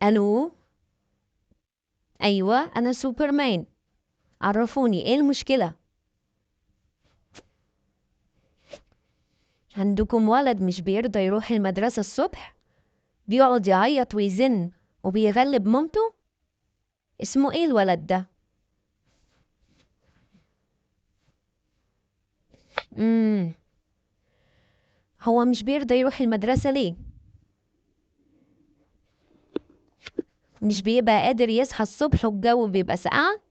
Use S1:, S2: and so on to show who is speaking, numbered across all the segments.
S1: الو. ايوه انا سوبرمان. عرفوني ايه المشكلة؟ عندكم ولد مش بيرضى يروح المدرسة الصبح، بيقعد يعيط ويزن وبيغلب مامته. اسمه ايه الولد ده؟ امم هو مش بيرضى يروح المدرسة ليه؟ مش بيبقى قادر يصحى الصبح والجو بيبقى ساقعة؟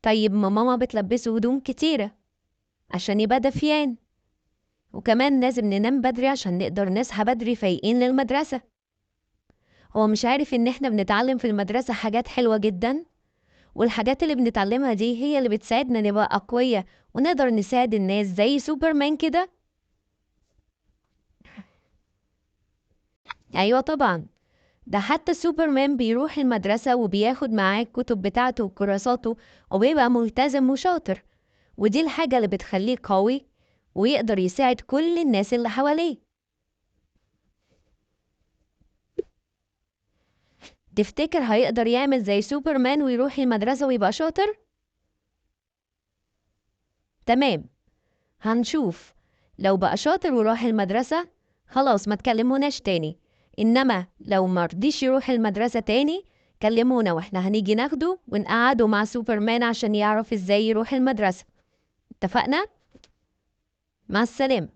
S1: طيب ما ماما بتلبسه هدوم كتيرة عشان يبقى دفيان، وكمان لازم ننام بدري عشان نقدر نصحى بدري فايقين للمدرسة. هو مش عارف ان احنا بنتعلم في المدرسة حاجات حلوة جدا، والحاجات اللي بنتعلمها دي هي اللي بتساعدنا نبقى أقوياء ونقدر نساعد الناس زي سوبرمان كده. أيوة طبعا، ده حتى سوبرمان بيروح المدرسة وبياخد معاه الكتب بتاعته وكراساته وبيبقى ملتزم وشاطر، ودي الحاجة اللي بتخليه قوي ويقدر يساعد كل الناس اللي حواليه. تفتكر هيقدر يعمل زي سوبرمان ويروح المدرسة ويبقى شاطر؟ تمام، هنشوف. لو بقى شاطر وراح المدرسة خلاص ما تكلموناش تاني، إنما لو مرضيش يروح المدرسة تاني كلمونا واحنا هنيجي ناخده ونقعده مع سوبرمان عشان يعرف ازاي يروح المدرسة. اتفقنا؟ مع السلامة.